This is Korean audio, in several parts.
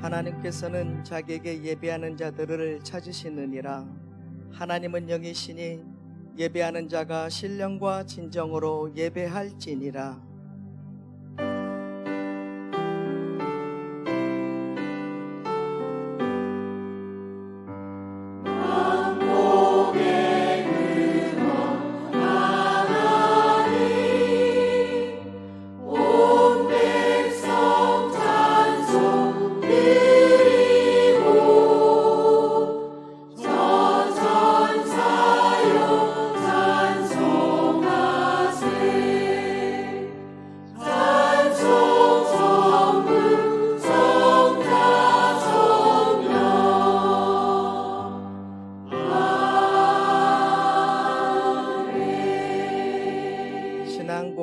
하나님께서는 자기에게 예배하는 자들을 찾으시느니라. 하나님은 영이시니 예배하는 자가 신령과 진정으로 예배할지니라.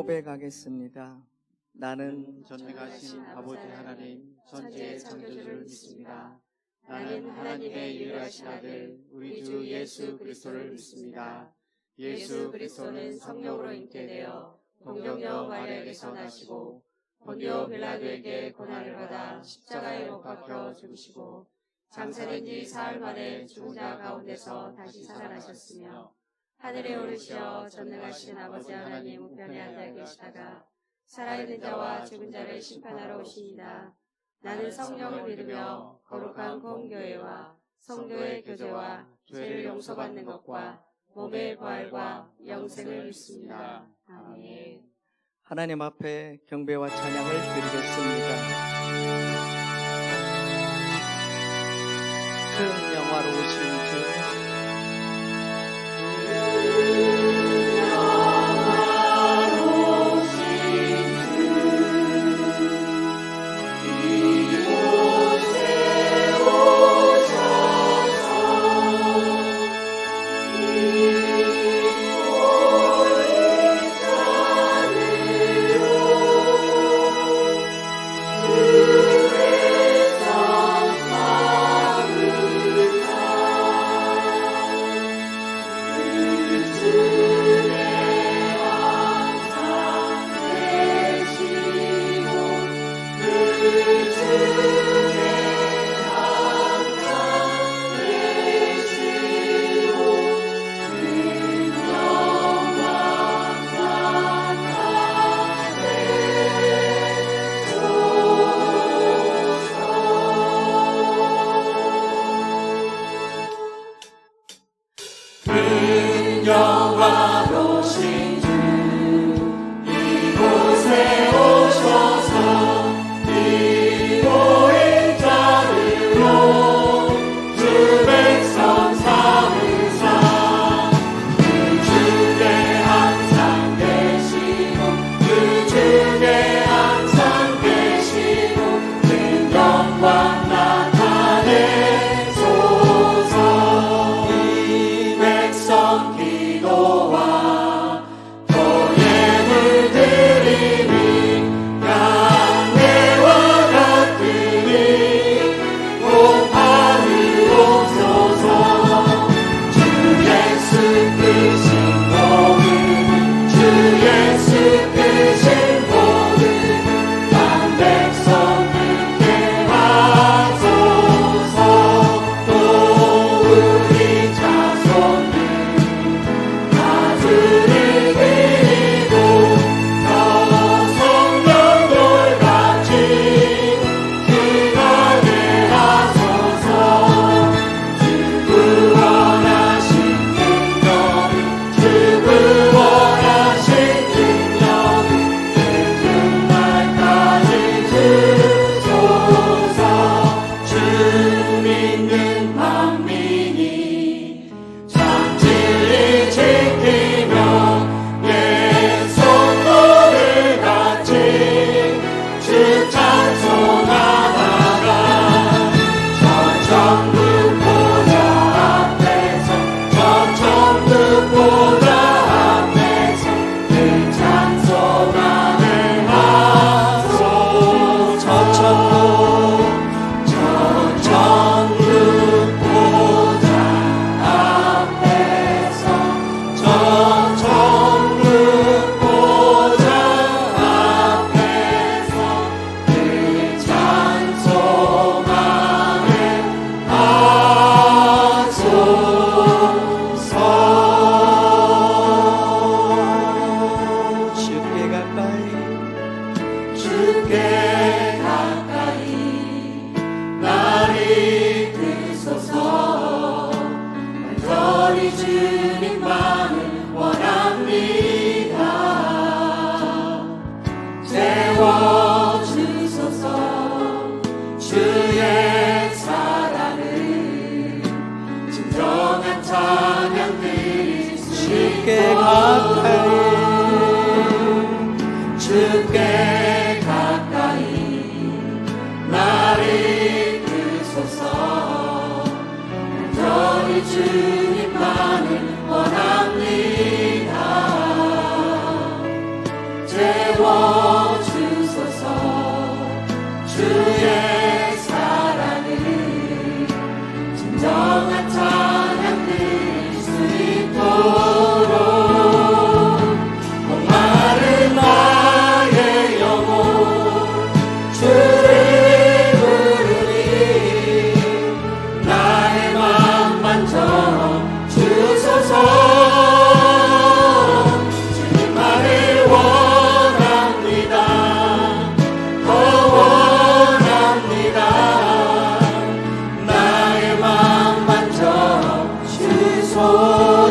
고백하겠습니다. 나는 전능하신 아버지 하나님 전지의 창조주를 믿습니다. 나는 하나님의 유일하신 아들 우리 주 예수 그리스도를 믿습니다. 예수 그리스도는 성령으로 잉태되어 동정녀 마리아에게서 나시고 본디오 빌라도에게 고난을 받아 십자가에 못 박혀 죽으시고 장사된 지 사흘 만에 죽은 자 가운데서 다시 살아나셨으며 하늘에 오르시어 전능하신 아버지 하나님 우편에 앉아 계시다가 살아있는 자와 죽은 자를 심판하러 오시니라. 나는 성령을 믿으며 거룩한 공교회와 성도의 교제와 죄를 용서받는 것과 몸의 부활과 영생을 믿습니다. 아멘. 하나님 앞에 경배와 찬양을 드리겠습니다. 큰 영화로우신 주 영화로우신 주 이곳에 오셔서 이 모인 자들로 주 백성 삼으사 그 중에 항상 계시고 그 중에 항상 계시고 그 영광 나타내소서. 이 백성 기도와 우리 주님만을 원합니다. 채워주소서 주의 사랑을 진정한 찬양 드릴 수 주께 있도록 가까이 주께 가까이 나를 이끄소서. 저희 주님만을 원합니다. 채워주소서 주의 사랑을 진정한 찬양 드릴 수 있도록 목마른 나의 영혼 주를 부르니 나의 맘 만져 주소서. 주님만을 원합니다. 더 원합니다. 나의 맘 만져 주소서.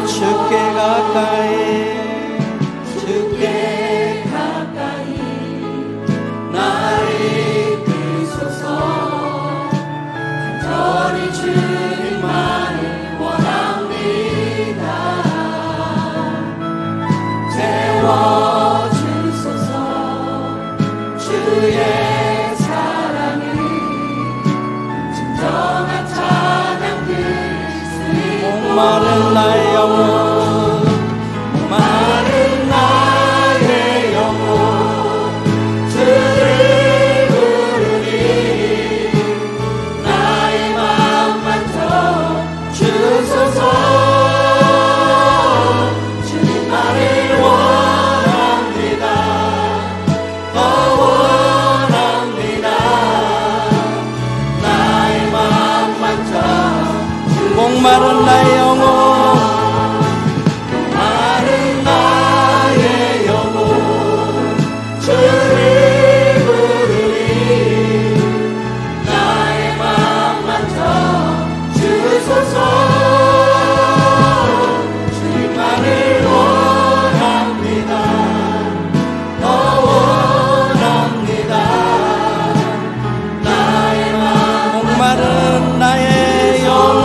주께 가까이 주께 가까이 나를 이끄소서. 간절히 주님만을 원합니다. 채워주소서 주의 사랑을 진정한 찬양 드릴 수 있도록 목마른 나의 영혼 마른 나의 영혼 주를 부르니 나의 맘 만져 주소서. 주님만을 원합니다. 더 원합니다. 나의 맘 만져 목마른 나의 영혼 마른 나의 영혼 주를 부르니 나의 맘 만져 주소서. 주님만을 원합니다. 더 원합니다. 나의 맘 목마른 나의 영혼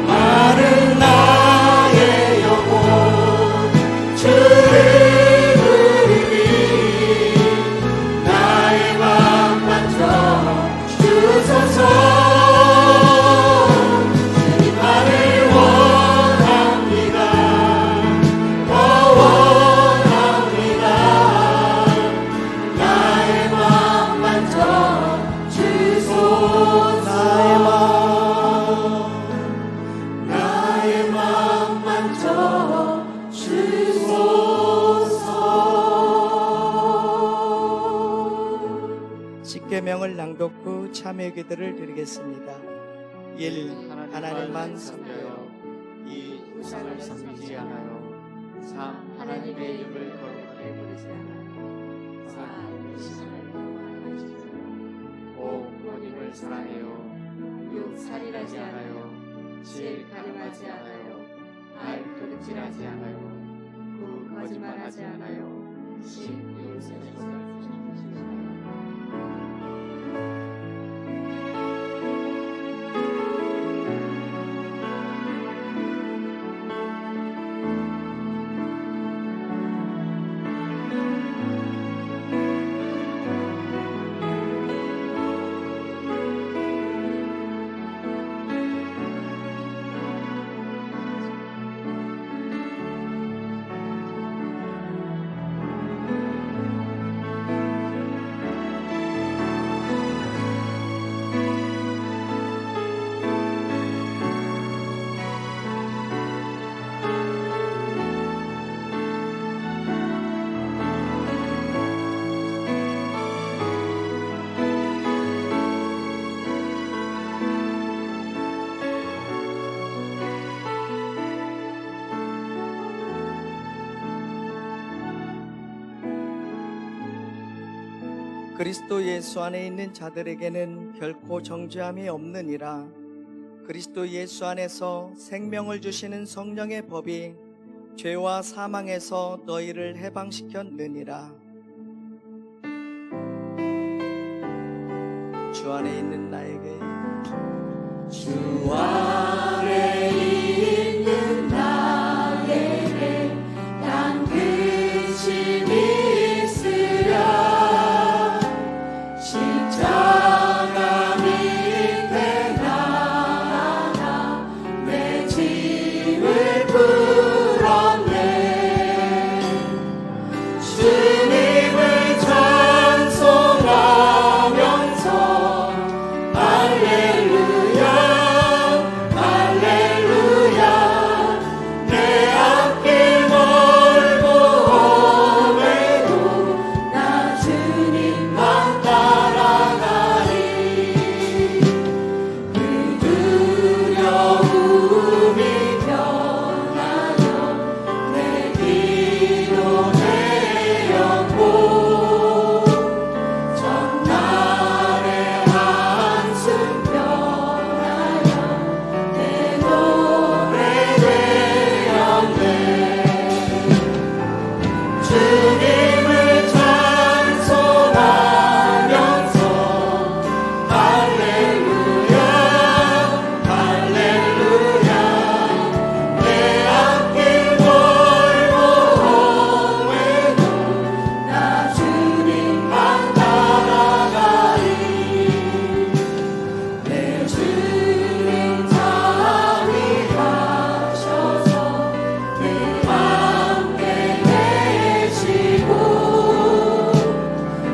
마른 나의 영혼 주를 부르니 나의 맘 만져 주소서. 주님만을 원합니다. 더 원합니다. 나의 맘 만져 주소서. 나의 맘 만져 주소서. 십계명을 낭독 후 참여 기도를 드리겠습니다. 1. 하나님만 섬겨요. 2. 우상을 섬기지 않아요. 3. 하나님의 이름을 거룩하게 부르지 않아요. 4. 신을 경외하시죠. 5. 부모님을 사랑해요. 6. 살인하지 않아요. 7. 가늠하지 않아요. 8. 도둑질하지 않아요. 9. 거짓말하지 않아요. 10. 이웃을 지키지 않아요. 그리스도 예수 안에 있는 자들에게는 결코 정죄함이 없느니라. 그리스도 예수 안에서 생명을 주시는 성령의 법이 죄와 사망에서 너희를 해방시켰느니라. 주 안에 있는 나에게 주 안에 있는 나에게 난 근심이 있으랴. 십자가 밑에 나아가 내 짐을 풀었네. 주님을 찬송하면서 할렐루야 할렐루야. 내 앞길 멀고 험해도 나 주님만 따라가리. 그 두려움이 변하여 내 기도 되었고 전날의 한숨 변하여 내 노래 되었네. 주님을 찬송하면서 할렐루야 할렐루야. 내 앞길 멀고 험해도 나 주님만 따라가리. 내 주님 자비하셔서 늘 함께 계시고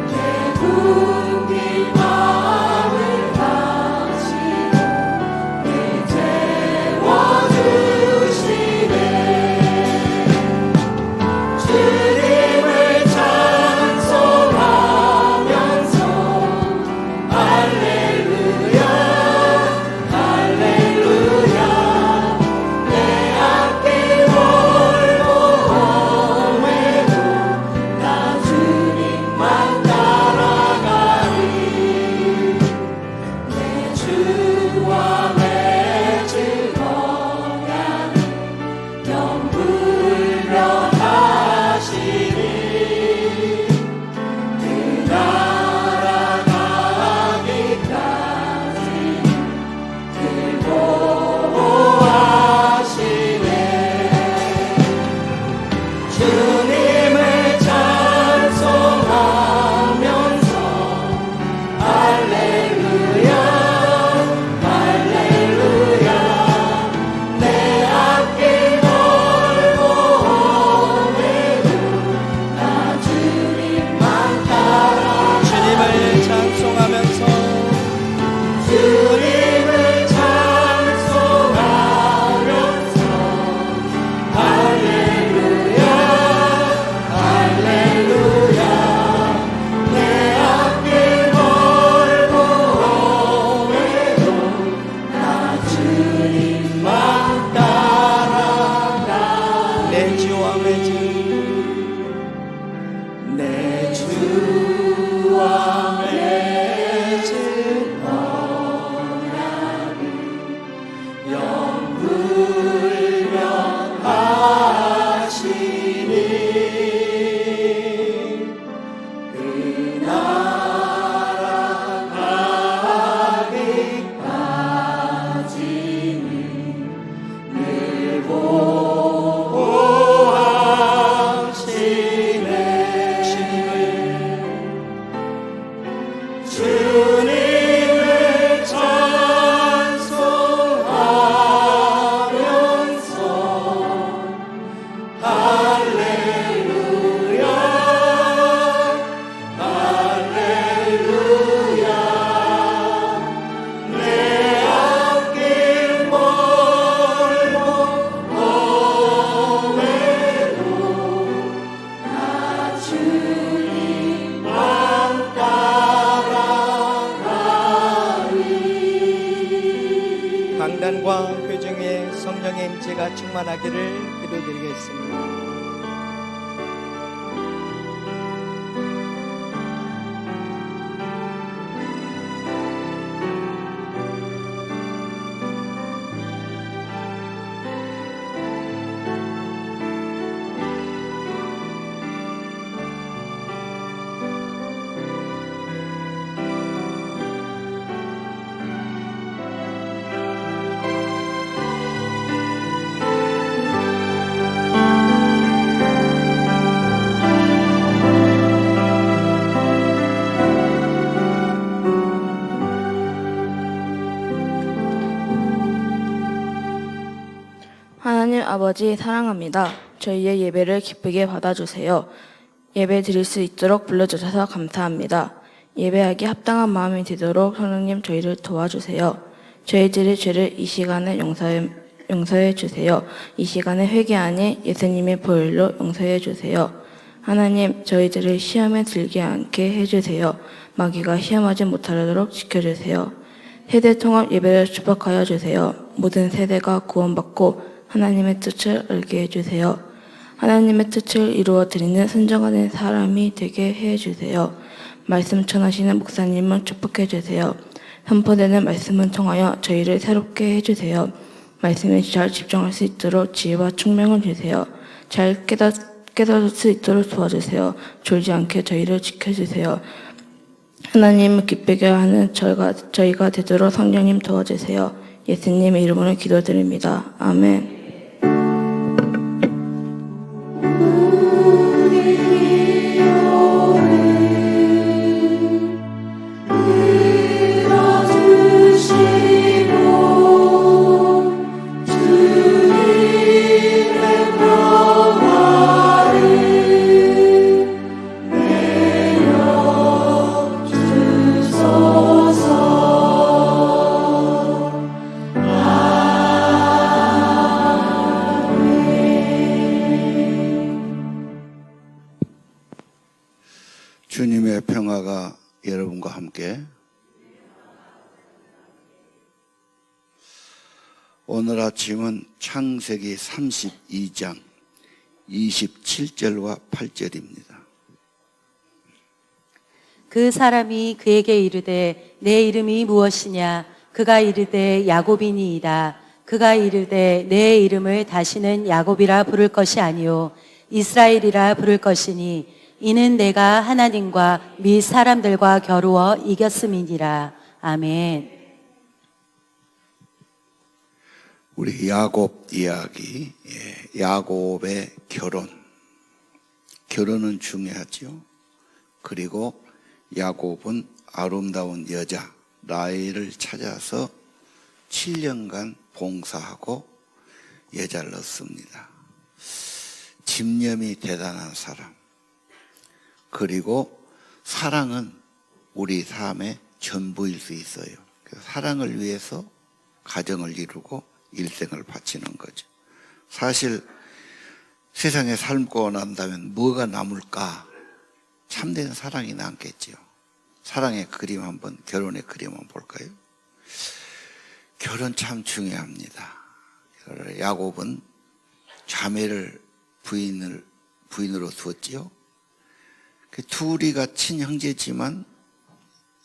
내 굶긴 마음을 가시고 내 채워주시네. 주님을 찬송하면서 할렐루야 할렐루야. 내 앞길 멀고 험해도 나 주님만 따라가리. 내 주와 맺을 언약은 영불변하시니. 그 나라 가기까지 늘 보호하시네. 주님을 찬송하면서 할렐루야 할렐루야. 내 앞길 멀고 험해도 나 주님만 따라. 주님을 찬송하면서 주님을 찬송하면서 할렐루야 할렐루야. 내 앞길 멀고 험해도 나 주님만 따라가. 내 주와 맺은 내 주와 맺은 언약은 영불변하시니. 그 나라 가기까지는 늘 보호하시네. 주님을 찬송하면서 할렐루야 할렐루야. 내 앞길 멀고 험해도 나 주님만 따라가리. 강단과 교정에 성령의 임재가 충만하기를 기도드리겠습니다. 하나님 아버지 사랑합니다. 저희의 예배를 기쁘게 받아주세요. 예배 드릴 수 있도록 불러주셔서 감사합니다. 예배하기 합당한 마음이 되도록 성령님 저희를 도와주세요. 저희들의 죄를 이 시간에 용서해 주세요. 이 시간에 회개하니 예수님의 보혈로 용서해 주세요. 하나님 저희들을 시험에 들게 않게 해주세요. 마귀가 시험하지 못하도록 지켜주세요. 세대 통합 예배를 축복하여 주세요. 모든 세대가 구원받고 하나님의 뜻을 알게 해주세요. 하나님의 뜻을 이루어 드리는 순종하는 사람이 되게 해주세요. 말씀 전하시는 목사님을 축복해 주세요. 선포되는 말씀을 통하여 저희를 새롭게 해주세요. 말씀에 잘 집중할 수 있도록 지혜와 총명을 주세요. 잘 깨달을 수 있도록 도와주세요. 졸지 않게 저희를 지켜주세요. 하나님을 기쁘게 하는 저희가 되도록 성령님 도와주세요. 예수님의 이름으로 기도드립니다. 아멘. 주님의 평화가 여러분과 함께. 오늘 아침은 창세기 32장 27절과 8절입니다. 그 사람이 그에게 이르되 내 이름이 무엇이냐? 그가 이르되 야곱이니이다. 그가 이르되 내 이름을 다시는 야곱이라 부를 것이 아니요 이스라엘이라 부를 것이니 이는 내가 하나님과 및 사람들과 겨루어 이겼음이니라. 아멘. 우리 야곱 이야기, 야곱의 결혼은 중요하죠. 그리고 야곱은 아름다운 여자 라헬을 찾아서 7년간 봉사하고 여자를 얻습니다. 집념이 대단한 사람. 그리고 사랑은 우리 삶의 전부일 수 있어요. 사랑을 위해서 가정을 이루고 일생을 바치는 거죠. 사실 세상에 살고 난다면 뭐가 남을까? 참된 사랑이 남겠죠. 사랑의 그림 한번, 결혼의 그림 한번 볼까요? 결혼 참 중요합니다. 야곱은 자매를 부인으로 두었지요. 둘이가 친형제지만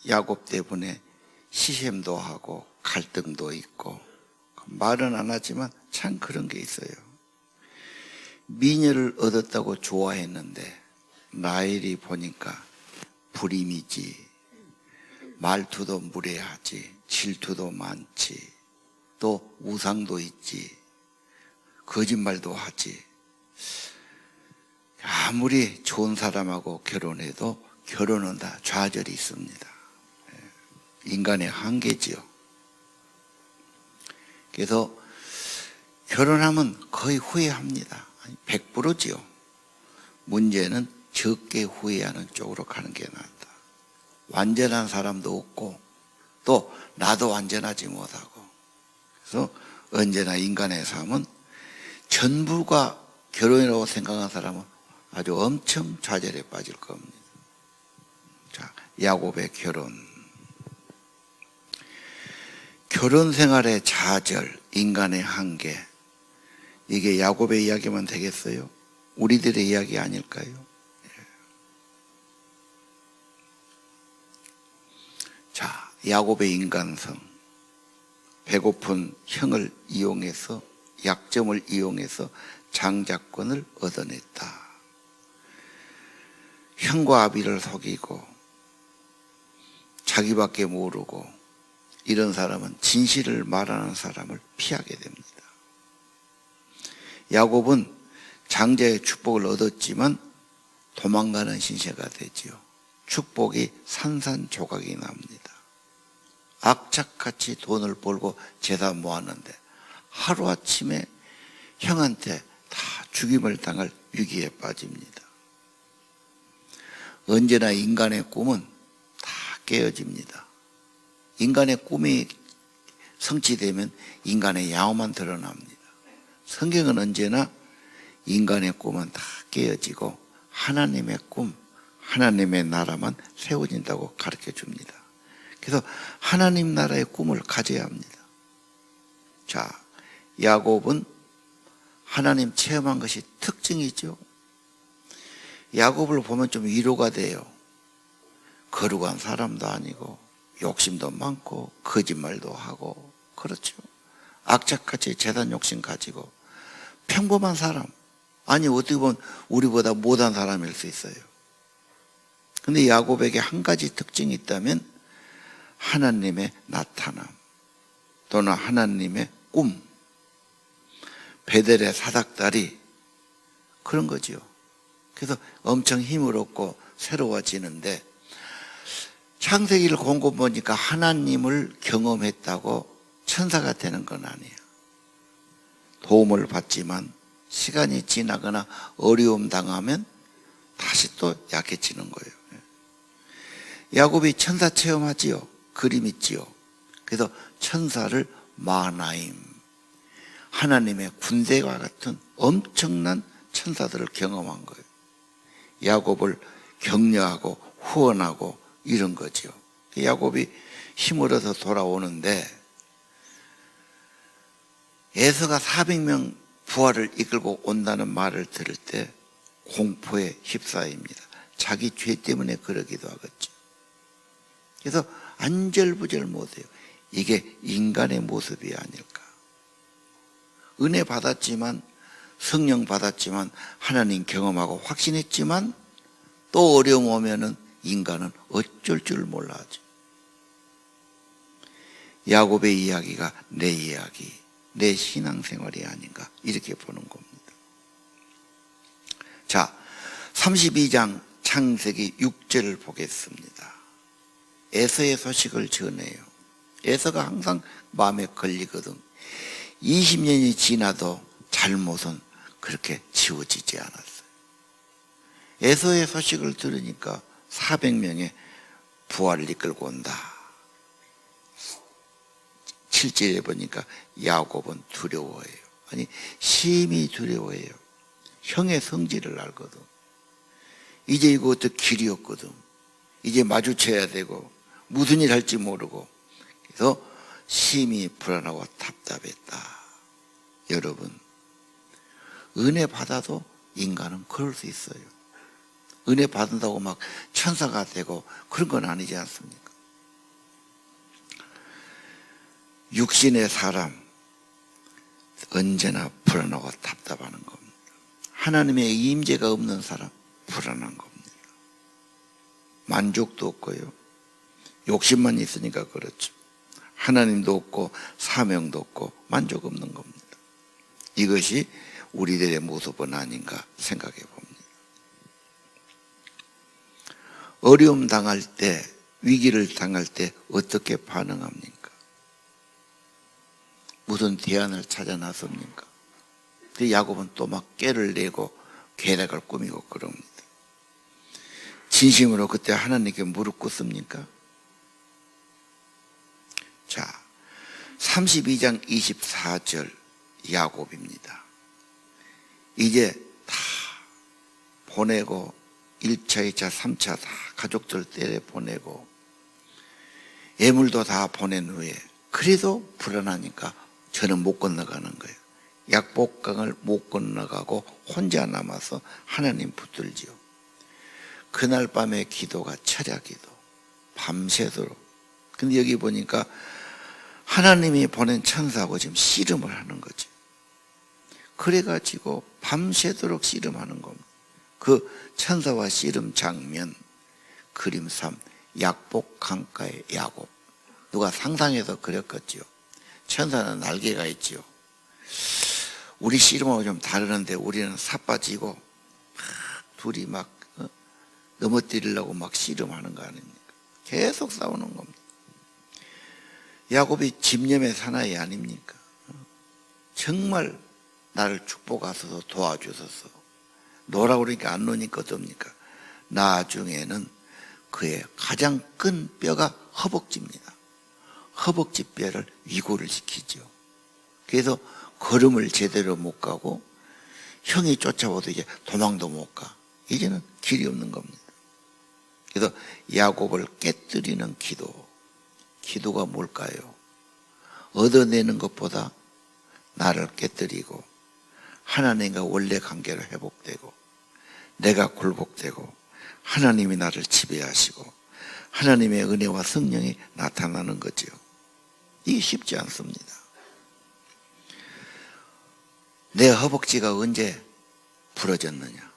야곱 때문에 시샘도 하고 갈등도 있고 말은 안 하지만 참 그런 게 있어요. 미녀를 얻었다고 좋아했는데 라헬이 보니까 불임이지, 말투도 무례하지, 질투도 많지, 또 우상도 있지, 거짓말도 하지. 아무리 좋은 사람하고 결혼해도 결혼은 다 좌절이 있습니다. 인간의 한계지요. 그래서 결혼하면 거의 후회합니다. 100%지요. 문제는 적게 후회하는 쪽으로 가는 게 낫다. 완전한 사람도 없고 또 나도 완전하지 못하고. 그래서 언제나 인간의 삶은 전부가 결혼이라고 생각하는 사람은 아주 엄청 좌절에 빠질 겁니다. 자, 야곱의 결혼 생활의 좌절, 인간의 한계, 이게 야곱의 이야기만 되겠어요? 우리들의 이야기 아닐까요? 자, 야곱의 인간성, 배고픈 형을 이용해서, 약점을 이용해서 장자권을 얻어냈다. 형과 아비를 속이고 자기밖에 모르고 이런 사람은 진실을 말하는 사람을 피하게 됩니다. 야곱은 장자의 축복을 얻었지만 도망가는 신세가 되지요. 축복이 산산조각이 납니다. 악착같이 돈을 벌고 재산 모았는데 하루아침에 형한테 다 죽임을 당할 위기에 빠집니다. 언제나 인간의 꿈은 다 깨어집니다. 인간의 꿈이 성취되면 인간의 야호만 드러납니다. 성경은 언제나 인간의 꿈은 다 깨어지고 하나님의 꿈, 하나님의 나라만 세워진다고 가르쳐 줍니다. 그래서 하나님 나라의 꿈을 가져야 합니다. 자, 야곱은 하나님 체험한 것이 특징이죠. 야곱을 보면 좀 위로가 돼요. 거룩한 사람도 아니고 욕심도 많고 거짓말도 하고 그렇죠. 악착같이 재산 욕심 가지고 평범한 사람. 아니 어떻게 보면 우리보다 못한 사람일 수 있어요. 근데 야곱에게 한 가지 특징이 있다면 하나님의 나타남 또는 하나님의 꿈, 베델의 사닥다리 그런 거지요. 그래서 엄청 힘을 얻고 새로워지는데 창세기를 공고 보니까 하나님을 경험했다고 천사가 되는 건 아니에요. 도움을 받지만 시간이 지나거나 어려움 당하면 다시 또 약해지는 거예요. 야곱이 천사 체험하지요. 그림 있지요. 그래서 천사를 마하나임, 하나님의 군대와 같은 엄청난 천사들을 경험한 거예요. 야곱을 격려하고 후원하고 이런 거죠. 야곱이 힘을 얻어 돌아오는데 에서가 400명 부하를 이끌고 온다는 말을 들을 때 공포에 휩싸입니다. 자기 죄 때문에 그러기도 하겠죠. 그래서 안절부절 못해요. 이게 인간의 모습이 아닐까. 은혜 받았지만 성령 받았지만 하나님 경험하고 확신했지만 또 어려움 오면은 인간은 어쩔 줄 몰라하죠. 야곱의 이야기가 내 이야기, 내 신앙생활이 아닌가 이렇게 보는 겁니다. 자, 32장 창세기 6절을 보겠습니다. 에서의 소식을 전해요. 에서가 항상 마음에 걸리거든. 20년이 지나도 잘못은 그렇게 지워지지 않았어요. 에서의 소식을 들으니까 400명의 부하를 이끌고 온다. 7절에 보니까 야곱은 두려워해요. 아니 심히 두려워해요. 형의 성질을 알거든. 이제 이거 어떻게 길이 없거든. 이제 마주쳐야 되고 무슨 일 할지 모르고 그래서 심히 불안하고 답답했다. 여러분, 은혜 받아도 인간은 그럴 수 있어요. 은혜 받는다고 막 천사가 되고 그런 건 아니지 않습니까? 육신의 사람 언제나 불안하고 답답하는 겁니다. 하나님의 임재가 없는 사람 불안한 겁니다. 만족도 없고요. 욕심만 있으니까 그렇죠. 하나님도 없고 사명도 없고 만족 없는 겁니다. 이것이 우리들의 모습은 아닌가 생각해 봅니다. 어려움 당할 때, 위기를 당할 때 어떻게 반응합니까? 무슨 대안을 찾아 나섭니까? 그 야곱은 또 막 깨를 내고 계략을 꾸미고 그럽니다. 진심으로 그때 하나님께 무릎 꿇습니까? 자, 32장 24절 야곱입니다. 이제 다 보내고 1차, 2차, 3차 다 가족들 때려 보내고 예물도 다 보낸 후에 그래도 불안하니까 저는 못 건너가는 거예요. 약복강을 못 건너가고 혼자 남아서 하나님 붙들지요. 그날 밤의 기도가 철야 기도, 밤새도록. 근데 여기 보니까 하나님이 보낸 천사하고 지금 씨름을 하는 거죠. 그래가지고 밤새도록 씨름하는 겁니다. 그 천사와 씨름 장면, 그림 3, 약복 강가의 야곱. 누가 상상해서 그렸겠지요. 천사는 날개가 있지요. 우리 씨름하고 좀 다르는데 우리는 삿바지고 둘이 막 넘어뜨리려고 막 씨름하는 거 아닙니까? 계속 싸우는 겁니다. 야곱이 집념의 사나이 아닙니까? 정말 나를 축복하소서 도와주소서. 노라고 그러니까 안 노니까 어떻습니까? 나중에는 그의 가장 큰 뼈가 허벅지입니다. 허벅지 뼈를 위고를 시키죠. 그래서 걸음을 제대로 못 가고 형이 쫓아와도 이제 도망도 못 가. 이제는 길이 없는 겁니다. 그래서 야곱을 깨뜨리는 기도가 뭘까요? 얻어내는 것보다 나를 깨뜨리고 하나님과 원래 관계로 회복되고 내가 굴복되고 하나님이 나를 지배하시고 하나님의 은혜와 성령이 나타나는 거죠. 이게 쉽지 않습니다. 내 허벅지가 언제 부러졌느냐?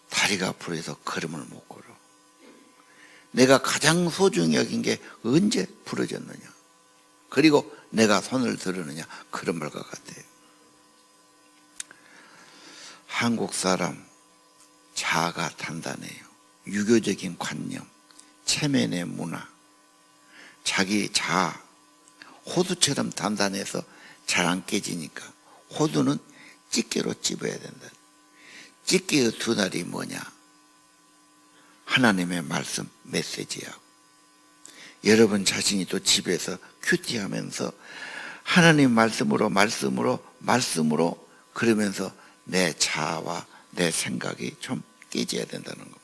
다리가 부러져서 걸음을 못 걸어. 내가 가장 소중히 여긴 게 언제 부러졌느냐? 그리고 내가 손을 들으느냐? 그런 말과 같아요. 한국 사람 자아가 단단해요. 유교적인 관념, 체면의 문화, 자기 자아, 호두처럼 단단해서 잘 안 깨지니까 호두는 집게로 찝어야 된다. 집게의 두 날이 뭐냐? 하나님의 말씀 메시지하고 여러분 자신이 또 집에서 큐티하면서 하나님 말씀으로 그러면서 내 자아와 내 생각이 좀 깨져야 된다는 겁니다.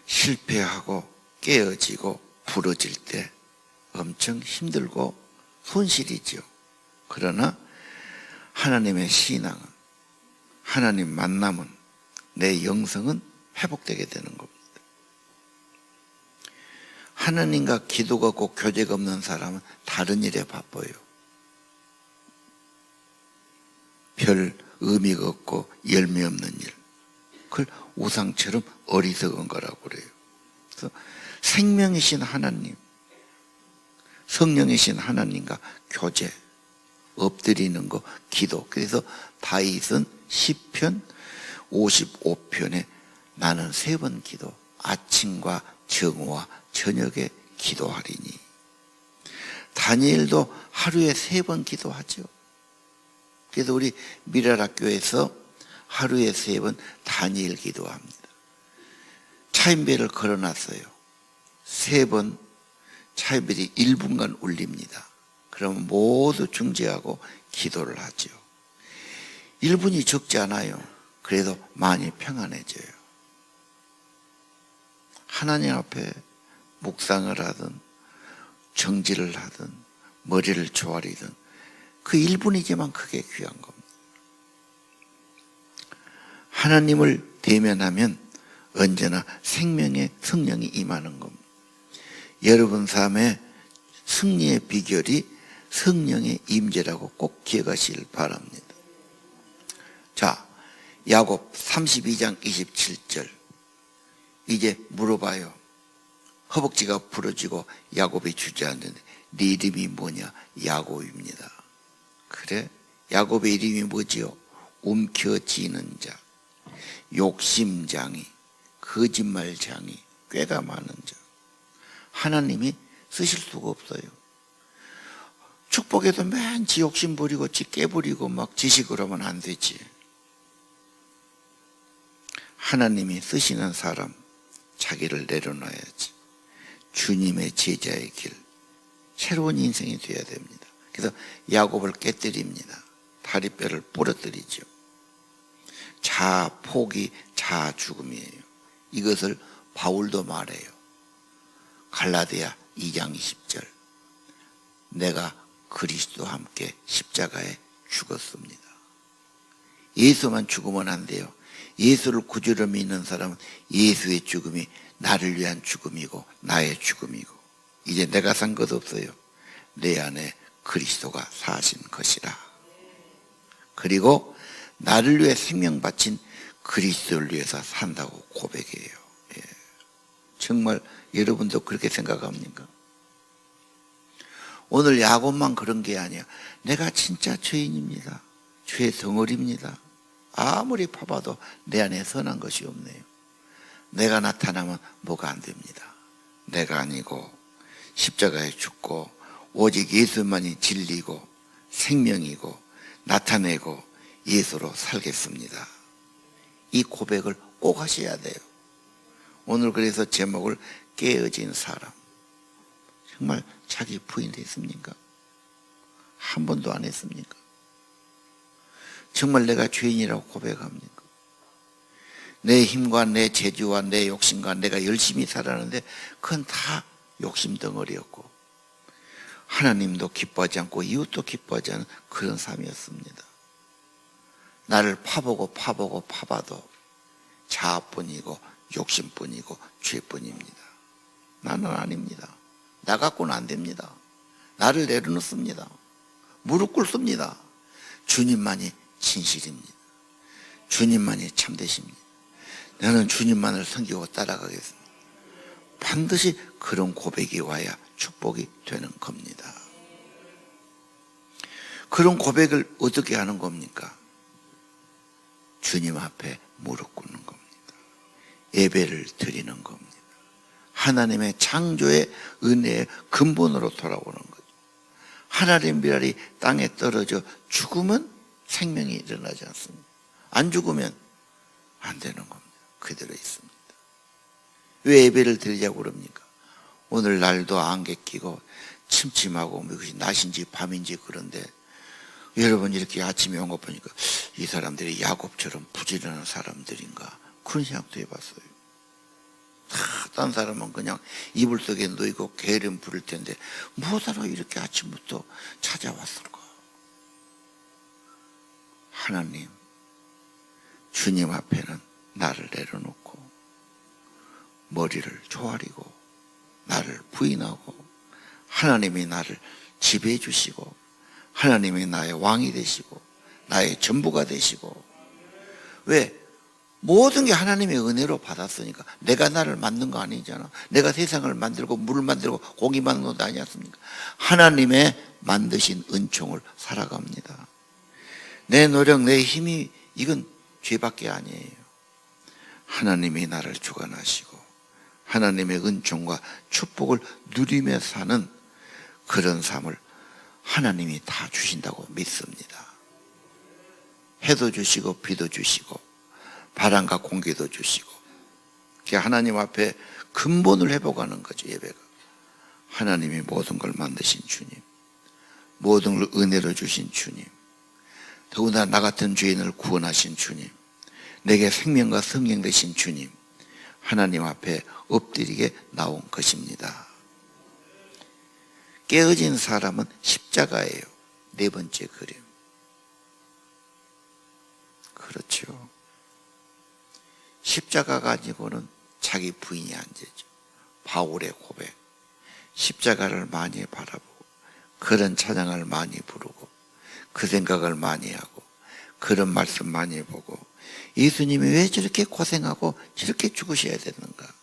실패하고 깨어지고 부러질 때 엄청 힘들고 손실이죠. 그러나 하나님의 신앙은, 하나님 만남은, 내 영성은 회복되게 되는 겁니다. 하나님과 기도가 꼭 교제가 없는 사람은 다른 일에 바빠요. 별 의미가 없고 열매 없는 일, 그걸 우상처럼 어리석은 거라고 그래요. 그래서 생명이신 하나님, 성령이신 하나님과 교제, 엎드리는 거, 기도. 그래서 다윗은 시편 55편에 나는 3번 기도, 아침과 정오와 저녁에 기도하리니. 다니엘도 하루에 3번 기도하죠. 그래서 우리 미랄학교에서 하루에 3번 다니엘 기도합니다. 차인벨을 걸어놨어요. 3번 차인벨이 1분간 울립니다. 그러면 모두 중재하고 기도를 하죠. 1분이 적지 않아요. 그래도 많이 평안해져요. 하나님 앞에 묵상을 하든 정지를 하든 머리를 조아리든 그 1분이지만 그게 귀한 겁니다. 하나님을 대면하면 언제나 생명의 성령이 임하는 겁니다. 여러분 삶의 승리의 비결이 성령의 임재라고 꼭 기억하시길 바랍니다. 자, 야곱 32장 27절 이제 물어봐요. 허벅지가 부러지고 야곱이 주저앉는데 네 이름이 뭐냐? 야곱입니다. 그래? 야곱의 이름이 뭐지요? 움켜쥐는 자, 욕심장이, 거짓말장이, 꾀가 많은 자. 하나님이 쓰실 수가 없어요. 축복에도 맨 지 욕심 부리고 지 깨부리고 막 지식을 하면 안 되지. 하나님이 쓰시는 사람 자기를 내려놔야지. 주님의 제자의 길, 새로운 인생이 되어야 됩니다. 그래서 야곱을 깨뜨립니다. 다리뼈를 부러뜨리죠. 자아 포기, 자아 죽음이에요. 이것을 바울도 말해요. 갈라디아 2장 20절 내가 그리스도와 함께 십자가에 죽었습니다. 예수만 죽으면 안 돼요. 예수를 구주로 믿는 사람은 예수의 죽음이 나를 위한 죽음이고 나의 죽음이고 이제 내가 산 것 없어요. 내 안에 그리스도가 사신 것이라. 그리고 나를 위해 생명 바친 그리스도를 위해서 산다고 고백해요. 예. 정말 여러분도 그렇게 생각합니까? 오늘 야곱만 그런 게 아니야. 내가 진짜 죄인입니다. 죄 덩어리입니다. 아무리 파봐도 내 안에 선한 것이 없네요. 내가 나타나면 뭐가 안 됩니다. 내가 아니고 십자가에 죽고 오직 예수만이 진리고 생명이고 나타내고 예수로 살겠습니다. 이 고백을 꼭 하셔야 돼요. 오늘 그래서 제목을 깨어진 사람. 정말 자기 부인 됐습니까? 한 번도 안 했습니까? 정말 내가 죄인이라고 고백합니까? 내 힘과 내 재주와 내 욕심과 내가 열심히 살았는데 그건 다 욕심 덩어리였고 하나님도 기뻐하지 않고 이웃도 기뻐하지 않은 그런 삶이었습니다. 나를 파보고 파봐도 자아뿐이고 욕심뿐이고 죄뿐입니다. 나는 아닙니다. 나 갖고는 안 됩니다. 나를 내려놓습니다. 무릎 꿇습니다. 주님만이 진실입니다. 주님만이 참되십니다. 나는 주님만을 섬기고 따라가겠습니다. 반드시 그런 고백이 와야 축복이 되는 겁니다. 그런 고백을 어떻게 하는 겁니까? 주님 앞에 무릎 꿇는 겁니다. 예배를 드리는 겁니다. 하나님의 창조의 은혜의 근본으로 돌아오는 거죠. 하나님의 미랄이 땅에 떨어져 죽으면 생명이 일어나지 않습니다. 안 죽으면 안 되는 겁니다. 그대로 있습니다. 왜 예배를 드리자고 그럽니까? 오늘 날도 안개 끼고 침침하고 이것이 낮인지 밤인지 그런데 여러분 이렇게 아침에 온 거 보니까 이 사람들이 야곱처럼 부지런한 사람들인가 그런 생각도 해봤어요. 딴 사람은 그냥 이불 속에 놓이고 게으름 부를 텐데 뭐하러 이렇게 아침부터 찾아왔을까? 하나님, 주님 앞에는 나를 내려놓고 머리를 조아리고 나를 부인하고 하나님이 나를 지배해 주시고 하나님이 나의 왕이 되시고 나의 전부가 되시고 왜? 모든 게 하나님의 은혜로 받았으니까 내가 나를 만든 거 아니잖아. 내가 세상을 만들고 물을 만들고 고기 만든 것도 아니지 않습니까? 하나님의 만드신 은총을 살아갑니다. 내 노력, 내 힘이 이건 죄밖에 아니에요. 하나님이 나를 주관하시고 하나님의 은총과 축복을 누리며 사는 그런 삶을 하나님이 다 주신다고 믿습니다. 해도 주시고 비도 주시고 바람과 공기도 주시고 하나님 앞에 근본을 회복하는 거죠. 예배가 하나님이 모든 걸 만드신 주님, 모든 걸 은혜로 주신 주님, 더구나 나 같은 죄인을 구원하신 주님, 내게 생명과 성령 되신 주님, 하나님 앞에 엎드리게 나온 것입니다. 깨어진 사람은 십자가예요. 네 번째 그림. 그렇죠. 십자가 가지고는 자기 부인이 안 되죠. 바울의 고백. 십자가를 많이 바라보고 그런 찬양을 많이 부르고 그 생각을 많이 하고 그런 말씀 많이 보고 예수님이 왜 저렇게 고생하고 저렇게 죽으셔야 되는가?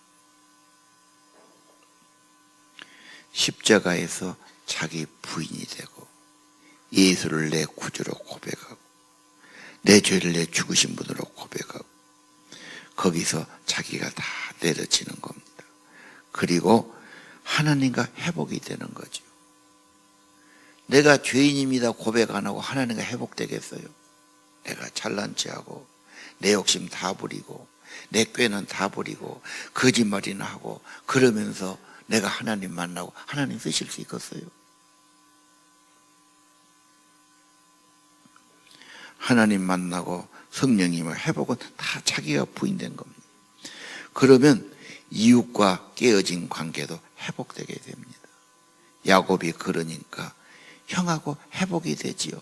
십자가에서 자기 부인이 되고 예수를 내 구주로 고백하고 내 죄를 내 죽으신 분으로 고백하고 거기서 자기가 다 내려지는 겁니다. 그리고 하나님과 회복이 되는 거죠. 내가 죄인입니다 고백 안 하고 하나님과 회복되겠어요? 내가 잘난 체하고 내 욕심 다 부리고 내 꾀는 다 부리고 거짓말이나 하고 그러면서 내가 하나님 만나고 하나님 쓰실 수 있겠어요? 하나님 만나고 성령님의 회복은 다 자기가 부인된 겁니다. 그러면 이웃과 깨어진 관계도 회복되게 됩니다. 야곱이 그러니까 형하고 회복이 되지요.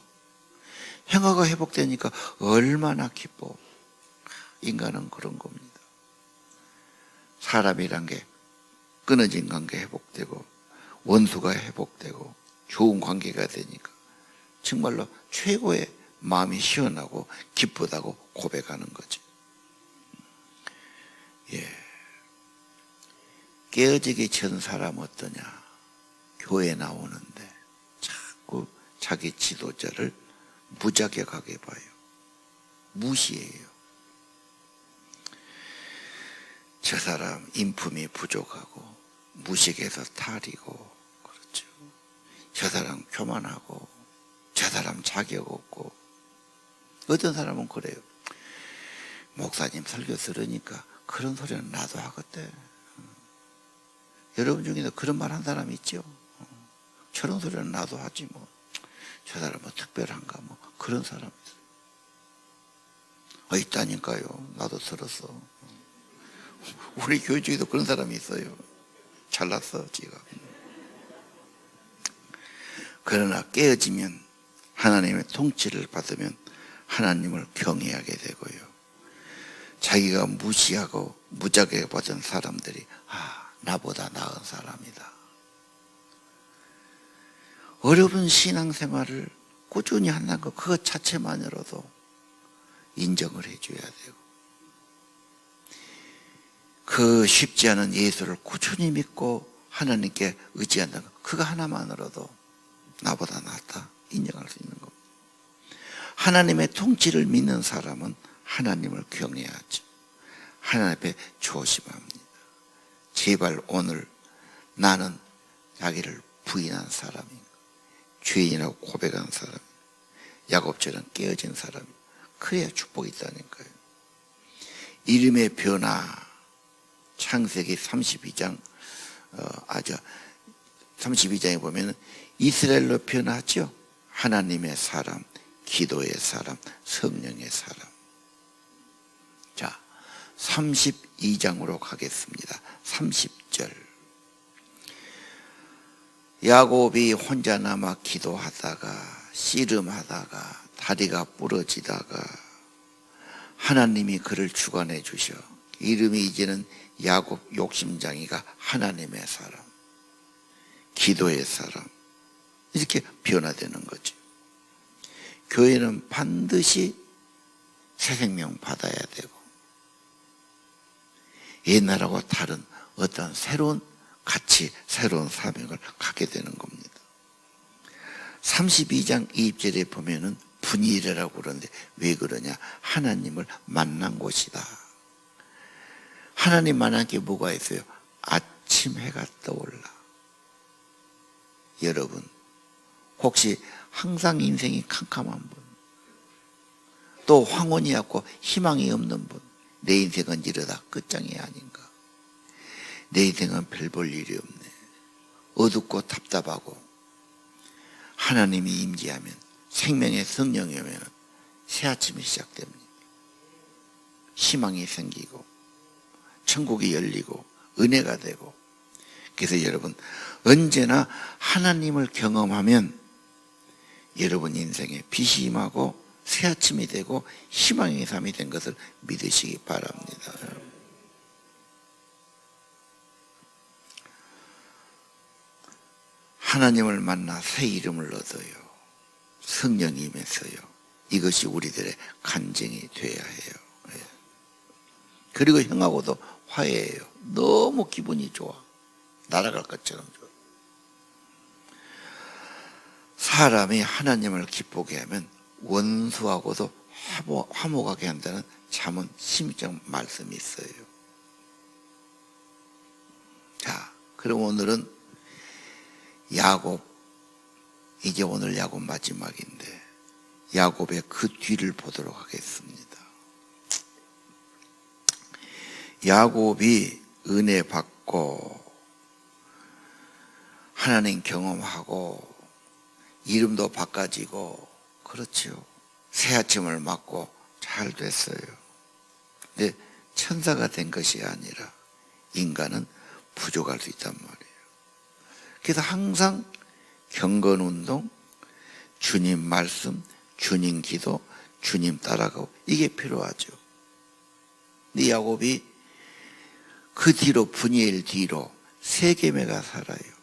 형하고 회복되니까 얼마나 기뻐. 인간은 그런 겁니다. 사람이란 게 끊어진 관계 회복되고 원수가 회복되고 좋은 관계가 되니까 정말로 최고의 마음이 시원하고 기쁘다고 고백하는 거죠. 예. 깨어지기 전 사람 어떠냐? 교회 나오는데 자꾸 자기 지도자를 무자격하게 봐요. 무시해요. 저 사람 인품이 부족하고 무식해서 탈이고 저 사람 교만하고 저 사람 자격 없고. 어떤 사람은 그래요. 목사님 설교 들으니까 그런 소리는 나도 하겠대. 여러분 중에도 그런 말 한 사람 있죠? 저런 소리는 나도 하지 뭐. 저 사람은 특별한가 뭐. 그런 사람 있어요. 있다니까요. 나도 들었어. 우리 교회 중에도 그런 사람이 있어요. 잘났어 지가. 그러나 깨어지면, 하나님의 통치를 받으면 하나님을 경외하게 되고요. 자기가 무시하고 무작위하게 보던 사람들이 나보다 나은 사람이다. 어려운 신앙생활을 꾸준히 한다는 것, 그것 자체만으로도 인정을 해줘야 되고, 그 쉽지 않은 예수를 꾸준히 믿고 하나님께 의지한다는 것, 그거 하나만으로도 나보다 낫다 인정할 수 있는 겁니다. 하나님의 통치를 믿는 사람은 하나님을 경외하죠. 하나님 앞에 조심합니다. 제발 오늘 나는 자기를 부인한 사람인가, 죄인이라고 고백한 사람, 야곱처럼 깨어진 사람, 그래야 축복이 있다니까요. 이름의 변화, 창세기 32장 32장에 보면 이스라엘로 변화하죠. 하나님의 사람, 기도의 사람, 성령의 사람. 자, 32장으로 가겠습니다. 30절. 야곱이 혼자 남아 기도하다가 씨름하다가 다리가 부러지다가 하나님이 그를 주관해 주셔. 이름이 이제는 야곱 욕심장이가 하나님의 사람, 기도의 사람, 이렇게 변화되는 거죠. 교회는 반드시 새 생명 받아야 되고 옛날하고 다른 어떤 새로운 가치, 새로운 사명을 갖게 되는 겁니다. 32장 2절에 보면은 분이라고 그러는데 왜 그러냐? 하나님을 만난 곳이다. 하나님 만난 게 뭐가 있어요? 아침 해가 떠올라. 여러분, 혹시 항상 인생이 캄캄한 분, 또 황혼이 없고 희망이 없는 분, 내 인생은 이러다 끝장이 아닌가? 내 인생은 별 볼 일이 없네. 어둡고 답답하고 하나님이 임재하면, 생명의 성령이 오면 새 아침이 시작됩니다. 희망이 생기고 천국이 열리고 은혜가 되고. 그래서 여러분, 언제나 하나님을 경험하면 여러분 인생에 빛이 임하고 새 아침이 되고 희망의 삶이 된 것을 믿으시기 바랍니다. 하나님을 만나 새 이름을 얻어요. 성령이 임해서요. 이것이 우리들의 간증이 되어야 해요. 그리고 형하고도 화해해요. 너무 기분이 좋아. 날아갈 것처럼 좋아. 사람이 하나님을 기쁘게 하면 원수하고도 화목하게 한다는 잠언 16장 말씀이 있어요. 자, 그럼 오늘은 야곱, 이제 오늘 야곱 마지막인데 야곱의 그 뒤를 보도록 하겠습니다. 야곱이 은혜 받고 하나님 경험하고 이름도 바꿔지고 그렇죠. 새 아침을 맞고 잘 됐어요. 근데 천사가 된 것이 아니라 인간은 부족할 수 있단 말이에요. 그래서 항상 경건운동, 주님 말씀, 주님 기도, 주님 따라가고 이게 필요하죠. 근데 야곱이 그 뒤로, 분이엘 뒤로 세겜에가 살아요.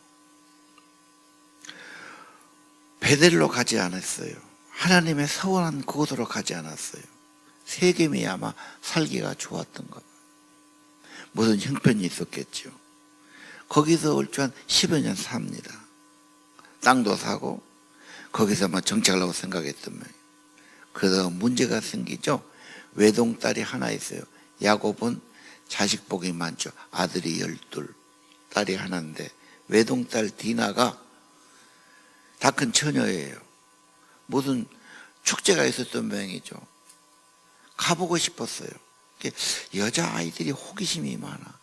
베델로 가지 않았어요. 하나님의 서원한 그곳으로 가지 않았어요. 세겜이 아마 살기가 좋았던가 봐요. 무슨 형편이 있었겠죠. 거기서 얼추 한 10여 년 삽니다. 땅도 사고 거기서만 정착하려고 생각했던 거예요. 그러다가 문제가 생기죠. 외동딸이 하나 있어요. 야곱은 자식 복이 많죠. 아들이 12, 딸이 하나인데 외동딸 디나가 다 큰 처녀예요. 무슨 축제가 있었던 모양이죠. 가보고 싶었어요. 여자아이들이 호기심이 많아.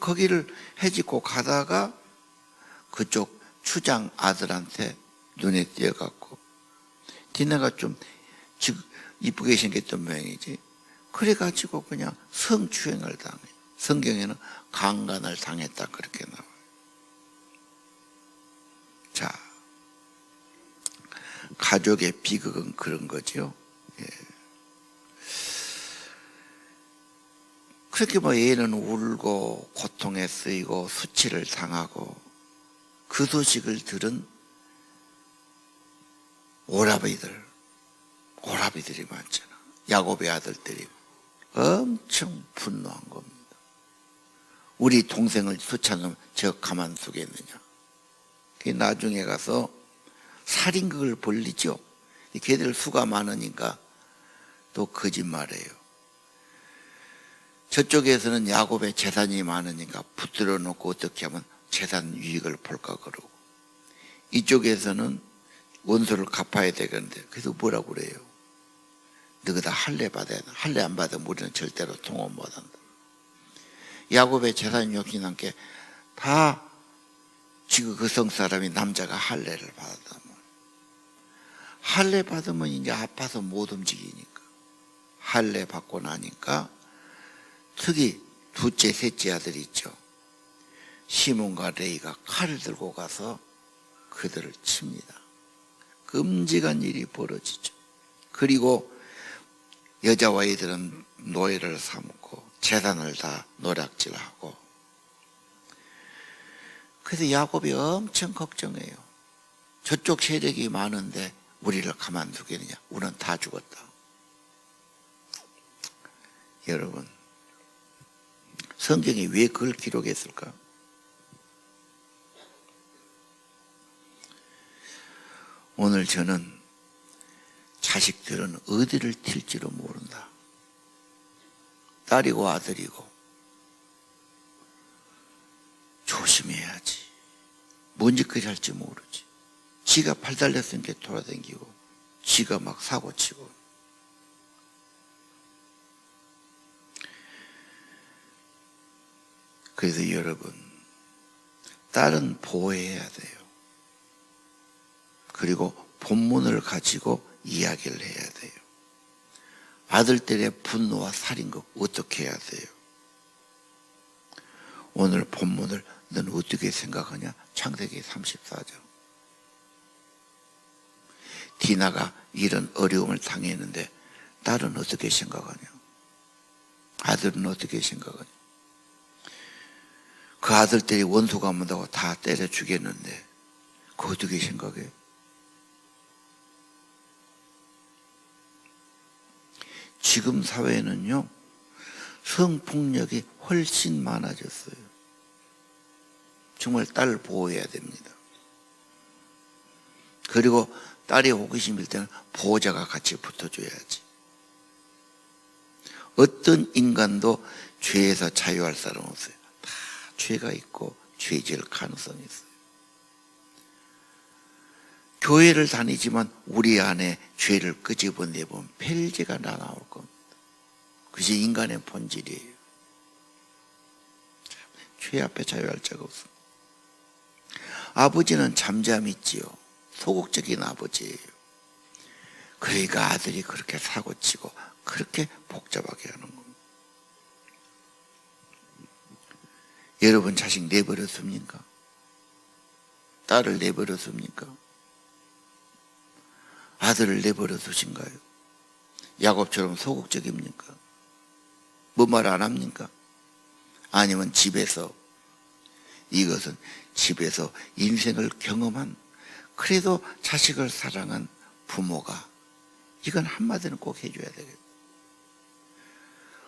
거기를 해집고 가다가 그쪽 추장 아들한테 눈에 띄어갖고 디나가 좀 이쁘게 생겼던 모양이지. 그래가지고 그냥 성추행을 당해. 성경에는 강간을 당했다 그렇게 나와요. 자, 가족의 비극은 그런 거죠. 예. 그렇게 얘는 울고 고통에 쓰이고 수치를 당하고 그 소식을 들은 오라비들이 많잖아. 야곱의 아들들이 엄청 분노한 겁니다. 우리 동생을 쫓아놓으면 저 가만 두겠느냐. 나중에 가서 살인극을 벌리죠. 걔들 수가 많으니까 또 거짓말해요. 저쪽에서는 야곱의 재산이 많으니까 붙들어 놓고 어떻게 하면 재산 유익을 볼까 그러고, 이쪽에서는 원수를 갚아야 되겠는데 그래서 뭐라고 그래요? 너희다 할례 받아야 돼. 할례 안 받으면 우리는 절대로 통원 못한다. 야곱의 재산 욕심난 게 다 지금 그 성 사람이 남자가 할례를 받았단 말이야. 할례 받으면 이제 아파서 못 움직이니까 할례 받고 나니까 특히 둘째 셋째 아들이 있죠. 시몬과 레이가 칼을 들고 가서 그들을 칩니다. 끔찍한 일이 벌어지죠. 그리고 여자와 아이들은 노예를 삼고 재산을 다 노략질하고. 그래서 야곱이 엄청 걱정해요. 저쪽 세력이 많은데 우리를 가만두겠느냐. 우리는 다 죽었다. 여러분, 성경이 왜 그걸 기록했을까? 오늘 저는 자식들은 어디를 튈지도 모른다. 딸이고 아들이고 조심해야지. 뭔 짓거리 할지 모르지. 지가 팔 달렸으니까 돌아다니고 지가 막 사고치고. 그래서 여러분, 딸은 보호해야 돼요. 그리고 본문을 가지고 이야기를 해야 돼요. 아들들의 분노와 살인극 어떻게 해야 돼요? 오늘 본문을 넌 어떻게 생각하냐? 창세기 34장. 디나가 이런 어려움을 당했는데 딸은 어떻게 생각하냐? 아들은 어떻게 생각하냐? 그 아들들이 원수가 문다고 다 때려 죽였는데 그거 어떻게 생각해? 지금 사회는요, 성폭력이 훨씬 많아졌어요. 정말 딸을 보호해야 됩니다. 그리고 딸이 호기심일 때는 보호자가 같이 붙어줘야지. 어떤 인간도 죄에서 자유할 사람 없어요. 다 죄가 있고 죄 지을 가능성이 있어요. 교회를 다니지만 우리 안에 죄를 끄집어내보면 펠제가 나올 겁니다. 그것이 인간의 본질이에요. 죄 앞에 자유할 자가 없습니다. 아버지는 잠잠했지요. 소극적인 아버지예요. 그러니까 아들이 그렇게 사고치고 그렇게 복잡하게 하는 겁니다. 여러분 자식 내버렸습니까? 딸을 내버렸습니까? 아들을 내버려 두신가요? 야곱처럼 소극적입니까? 뭐 말 안 합니까? 아니면 집에서, 이것은 집에서 인생을 경험한, 그래도 자식을 사랑한 부모가 이건 한마디는 꼭 해줘야 되겠다.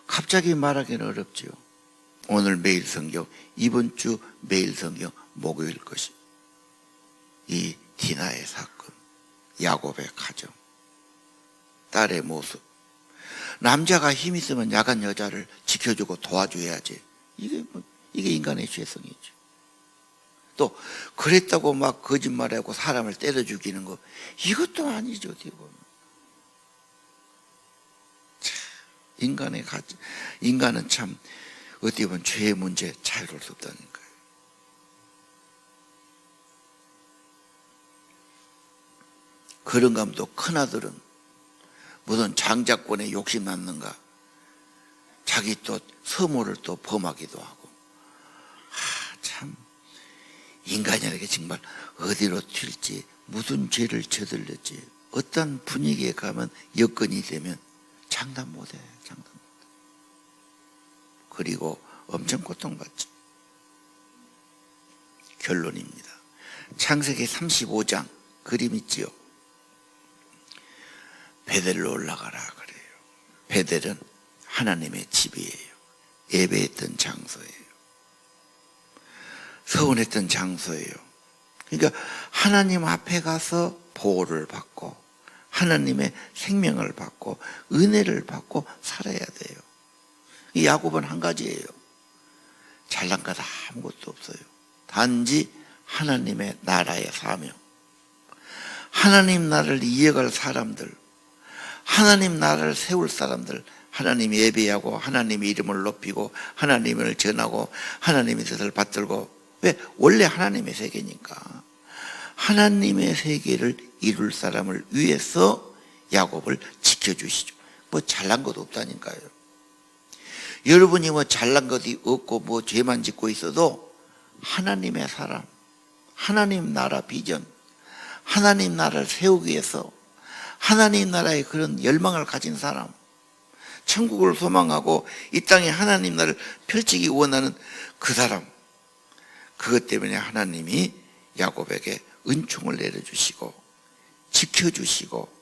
갑자기 말하기는 어렵지요. 오늘 매일 성경, 이번 주 매일 성경 목요일 것이 이 디나의 사건, 야곱의 가정, 딸의 모습. 남자가 힘 있으면 야간 여자를 지켜주고 도와줘야지. 이게 인간의 죄성이죠. 또 그랬다고 막 거짓말하고 사람을 때려 죽이는 거, 이것도 아니죠. 어떻게 보면. 인간은 참 어떻게 보면 죄의 문제 자유로울 수 없다니까요. 그런가 하면 또 큰아들은 무슨 장자권에 욕심 났는가, 자기 또 서모를 또 범하기도 하고. 참 인간이라는 게 정말 어디로 튈지, 무슨 죄를 저질렀지, 어떤 분위기에 가면 여건이 되면 장담 못해. 그리고 엄청 고통받죠. 결론입니다. 창세기 35장 그림 있지요. 베델로 올라가라 그래요. 베델은 하나님의 집이에요. 예배했던 장소예요. 서원했던 장소예요. 그러니까 하나님 앞에 가서 보호를 받고 하나님의 생명을 받고 은혜를 받고 살아야 돼요. 이 야곱은 한 가지예요. 잘난 것 아무것도 없어요. 단지 하나님의 나라의 사명, 하나님 나라를 이어갈 사람들, 하나님 나라를 세울 사람들, 하나님 예배하고 하나님의 이름을 높이고 하나님을 전하고 하나님의 뜻을 받들고. 왜? 원래 하나님의 세계니까. 하나님의 세계를 이룰 사람을 위해서 야곱을 지켜주시죠. 뭐 잘난 것 없다니까요. 여러분이 뭐 잘난 것이 없고 뭐 죄만 짓고 있어도 하나님의 사람, 하나님 나라 비전, 하나님 나라를 세우기 위해서 하나님 나라의 그런 열망을 가진 사람, 천국을 소망하고 이 땅에 하나님 나라를 펼치기 원하는 그 사람, 그것 때문에 하나님이 야곱에게 은총을 내려주시고 지켜주시고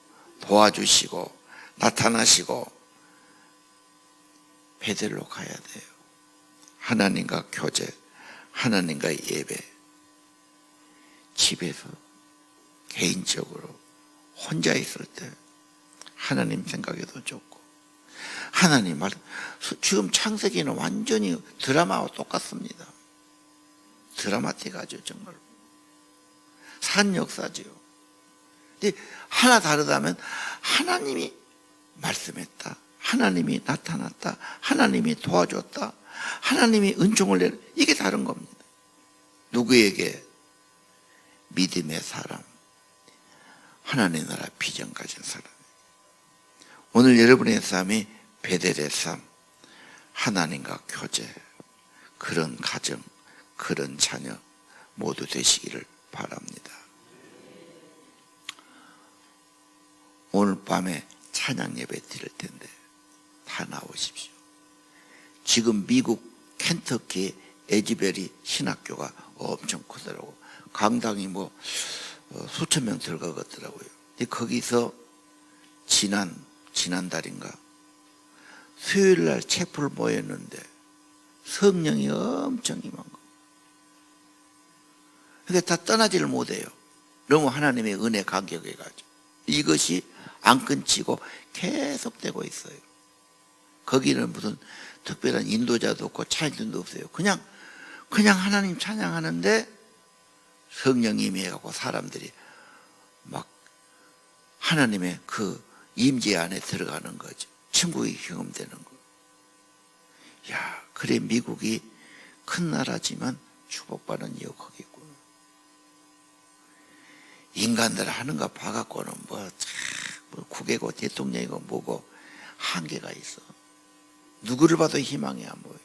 도와주시고 나타나시고 베델로 가야 돼요. 하나님과 교제, 하나님과 예배. 집에서 개인적으로 혼자 있을 때 하나님 생각해도 좋고, 하나님 말, 지금 창세기는 완전히 드라마와 똑같습니다. 드라마틱하죠. 정말 산 역사죠. 근데 하나 다르다면 하나님이 말씀했다, 하나님이 나타났다, 하나님이 도와줬다, 하나님이 은총을 내려, 이게 다른 겁니다. 누구에게? 믿음의 사람, 하나님의 나라 비전 가진 사람. 오늘 여러분의 삶이 베델의 삶, 하나님과 교제, 그런 가정, 그런 자녀 모두 되시기를 바랍니다. 오늘 밤에 찬양 예배 드릴 텐데 다 나오십시오. 지금 미국 켄터키 에지베리 신학교가 엄청 크더라고. 강당이 뭐 수천 명 들어가겠더라고요. 근데 거기서 지난달인가 수요일날 채플 모였는데 성령이 엄청 임한 거. 그러니까 다 떠나지를 못해요. 너무 하나님의 은혜 감격해가지고. 이것이 안 끊치고 계속되고 있어요. 거기는 무슨 특별한 인도자도 없고 찬양도 없어요. 그냥 하나님 찬양하는데 성령이 임해가고 사람들이 막 하나님의 그 임재 안에 들어가는 거죠. 천국이 경험되는 거. 야, 그래 미국이 큰 나라지만 축복받은 이유 거기 있구나. 인간들 하는 거 봐갖고는 뭐 국외고 대통령이고 뭐고 한계가 있어. 누구를 봐도 희망이 안 보여요.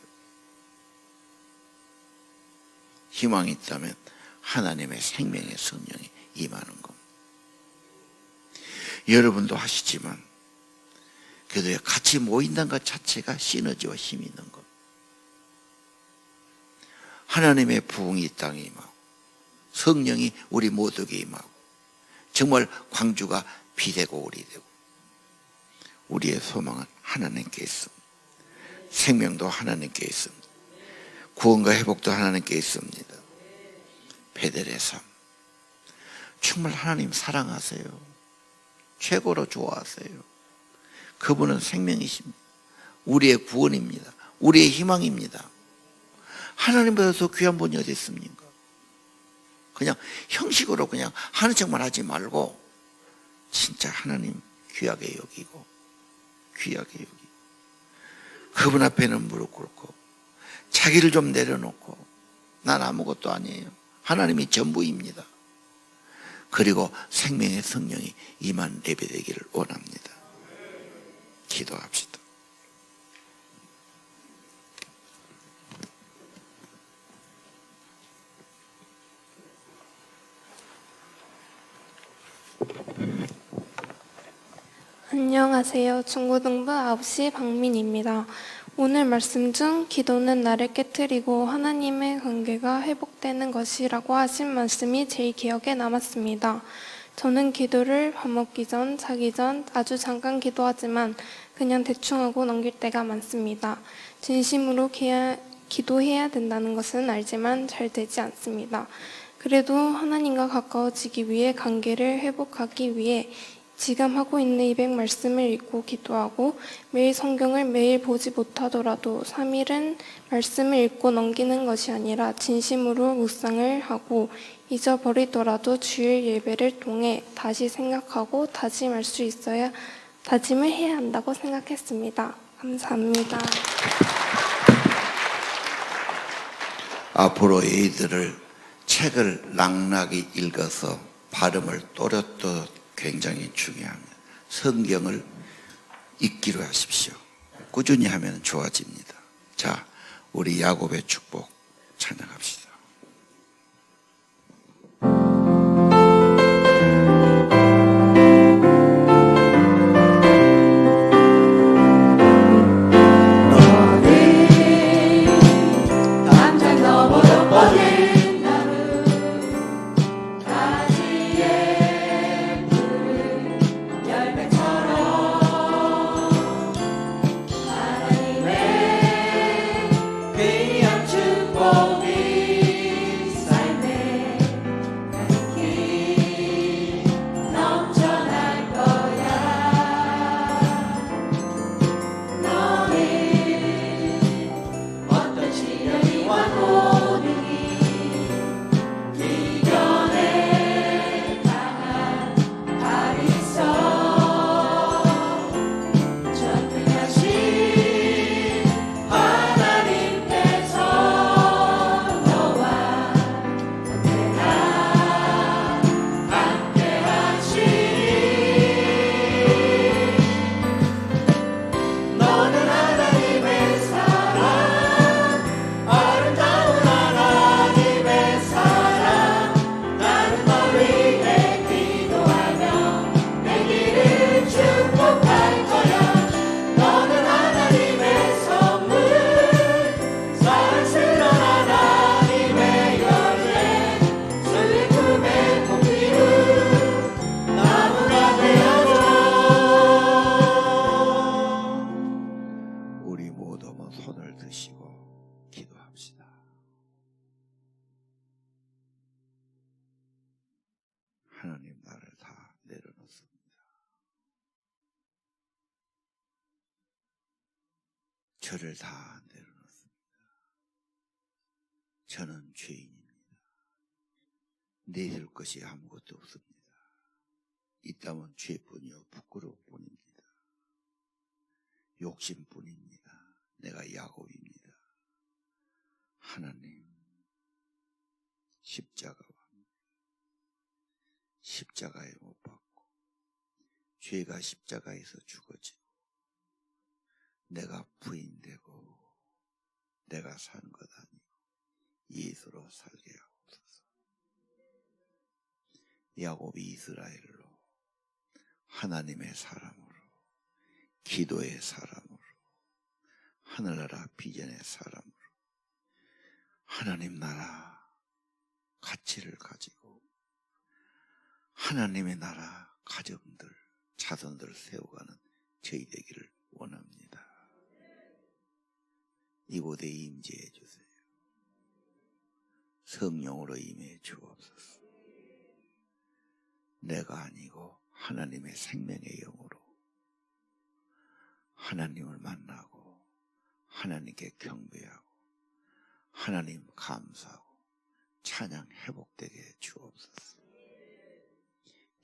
희망이 있다면 하나님의 생명의 성령이 임하는 겁니다. 여러분도 하시지만 그래도 같이 모인다는 것 자체가 시너지와 힘이 있는 겁니다. 하나님의 부흥이 이 땅에 임하고 성령이 우리 모두에게 임하고 정말 광주가 비되고 오리 되고 우리의 소망은 하나님께 있습니다. 생명도 하나님께 있습니다. 구원과 회복도 하나님께 있습니다. 베델의 삶, 정말 하나님 사랑하세요. 최고로 좋아하세요. 그분은 생명이십니다. 우리의 구원입니다. 우리의 희망입니다. 하나님보다 더 귀한 분이 어디 있습니까? 그냥 형식으로 그냥 하는 척만 하지 말고 진짜 하나님 귀하게 여기고 귀하게 여기고 그분 앞에는 무릎 꿇고 자기를 좀 내려놓고 난 아무것도 아니에요. 하나님이 전부입니다. 그리고 생명의 성령이 임한 예배되기를 원합니다. 기도합시다. 안녕하세요. 중고등부 9시 박민입니다. 오늘 말씀 중 기도는 나를 깨트리고 하나님의 관계가 회복되는 것이라고 하신 말씀이 제일 기억에 남았습니다. 저는 기도를 밥 먹기 전, 자기 전 아주 잠깐 기도하지만 그냥 대충 하고 넘길 때가 많습니다. 진심으로 기도해야 된다는 것은 알지만 잘 되지 않습니다. 그래도 하나님과 가까워지기 위해 관계를 회복하기 위해 지금 하고 있는 200 말씀을 읽고 기도하고 매일 성경을 매일 보지 못하더라도 3일은 말씀을 읽고 넘기는 것이 아니라 진심으로 묵상을 하고 잊어버리더라도 주일 예배를 통해 다시 생각하고 다짐할 수 있어야 다짐을 해야 한다고 생각했습니다. 감사합니다. 앞으로 애들을 책을 낭락이 읽어서 발음을 또렷또렷 굉장히 중요합니다. 성경을 읽기로 하십시오. 꾸준히 하면 좋아집니다. 자, 우리 야곱의 축복 찬양합시다. 하나님 나를 다 내려놓습니다. 저를 다 내려놓습니다. 저는 죄인입니다. 내줄 것이 아무것도 없습니다. 있다면 죄뿐이요 부끄러움뿐입니다. 욕심뿐입니다. 내가 야곱입니다. 하나님 십자가에 못 박고 죄가 십자가에서 죽어지고 내가 부인되고 내가 산 것 아니고 예수로 살게 하옵소서. 야곱이 이스라엘로 하나님의 사람으로 기도의 사람으로 하늘나라 비전의 사람으로 하나님 나라 가치를 가지고 하나님의 나라 가정들 자손들을 세워가는 저희 되기를 원합니다. 이곳에 임재해 주세요. 성령으로 임해 주옵소서. 내가 아니고 하나님의 생명의 영으로 하나님을 만나고 하나님께 경배하고 하나님 감사하고 찬양 회복되게 주옵소서.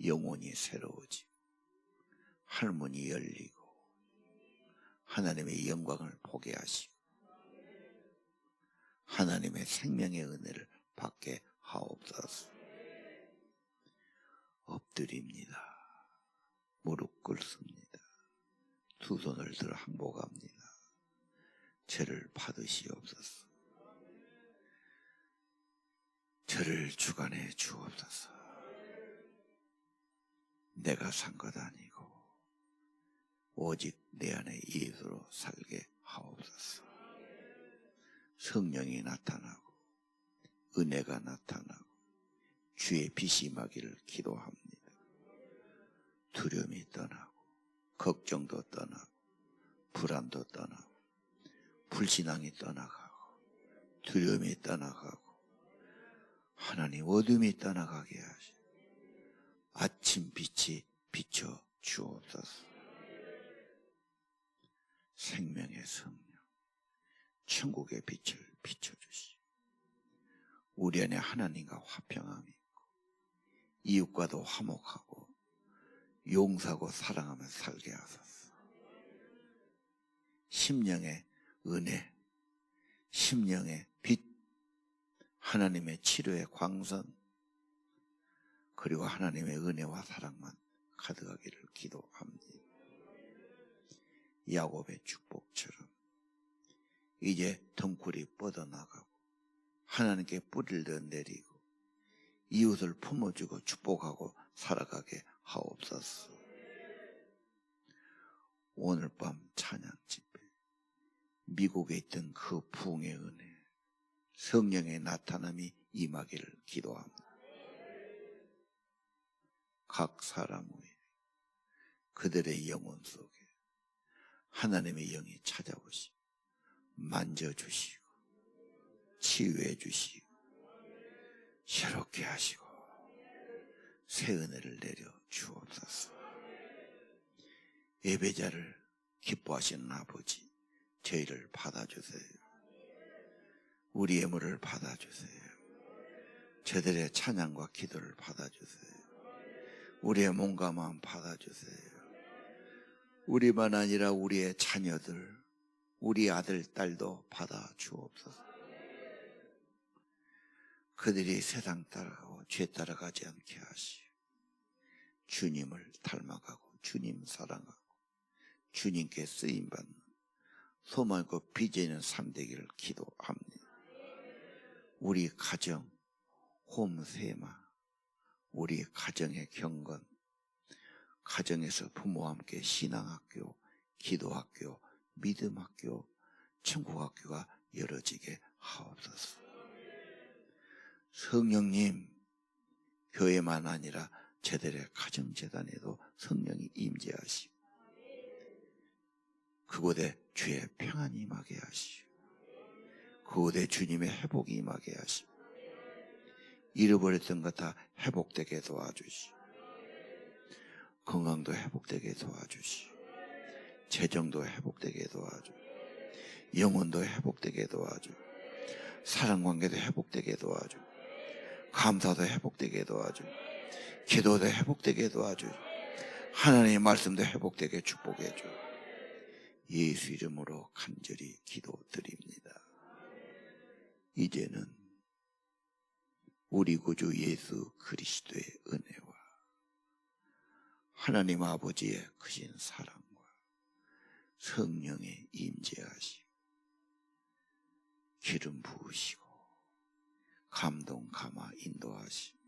영혼이 새로워지고 할문이 열리고 하나님의 영광을 보게 하시고 하나님의 생명의 은혜를 받게 하옵소서. 엎드립니다. 무릎 꿇습니다. 두 손을 들어 항복합니다. 죄를 받으시옵소서. 저를 주관해 주옵소서. 내가 산 것 아니고 오직 내 안에 예수로 살게 하옵소서. 성령이 나타나고 은혜가 나타나고 주의 빛이 임하기를 기도합니다. 두려움이 떠나고 걱정도 떠나고 불안도 떠나고 불신앙이 떠나가고 두려움이 떠나가고 하나님 어둠이 떠나가게 하시고 아침 빛이 비춰 주옵소서. 생명의 성령 천국의 빛을 비춰주시고 우리 안에 하나님과 화평함이 있고 이웃과도 화목하고 용서하고 사랑하며 살게 하소서. 심령의 은혜, 심령의 빛, 하나님의 치료의 광선, 그리고 하나님의 은혜와 사랑만 가득하기를 기도합니다. 야곱의 축복처럼 이제 덩굴이 뻗어나가고 하나님께 뿌리를 내리고 이웃을 품어주고 축복하고 살아가게 하옵소서. 오늘 밤 찬양 집회 미국에 있던 그 부흥의 은혜 성령의 나타남이 임하기를 기도합니다. 각 사람 위에 그들의 영혼 속에 하나님의 영이 찾아오시고 만져주시고 치유해 주시고 새롭게 하시고 새 은혜를 내려 주옵소서. 예배자를 기뻐하시는 아버지, 저희를 받아주세요. 우리 예물을 받아주세요. 저들의 찬양과 기도를 받아주세요. 우리의 몸과 마음 받아주세요. 우리만 아니라 우리의 자녀들, 우리 아들, 딸도 받아주옵소서. 그들이 세상 따라가고 죄 따라가지 않게 하시오. 주님을 닮아가고 주님 사랑하고 주님께 쓰임받는 소망있고 빚있는 삶 되기를 기도합니다. 우리 가정, 홈세마, 우리 가정의 경건, 가정에서 부모와 함께 신앙학교, 기도학교, 믿음학교, 천국학교가 열어지게 하옵소서. 성령님, 교회만 아니라 저들의 가정재단에도 성령이 임재하시고 그곳에 주의 평안이 임하게 하시고 그곳에 주님의 회복이 임하게 하시고 잃어버렸던 것 다 회복되게 도와주시고 건강도 회복되게 도와주시고 재정도 회복되게 도와주시고 영혼도 회복되게 도와주시고 사랑관계도 회복되게 도와주시고 감사도 회복되게 도와주시고 기도도 회복되게 도와주시고 하나님의 말씀도 회복되게 축복해 줘. 예수 이름으로 간절히 기도드립니다. 이제는 우리 구주 예수 그리스도의 은혜와 하나님 아버지의 크신 사랑과 성령의 임재하시고 기름 부으시고 감동 감화 인도하시고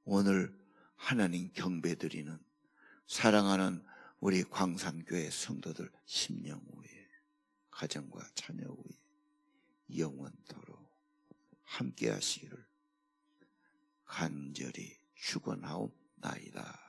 오늘 하나님 경배드리는 사랑하는 우리 광산교회 성도들 심령 위에 가정과 자녀 위에 영원토록 함께 하시기를 간절히 축원하옵나이다.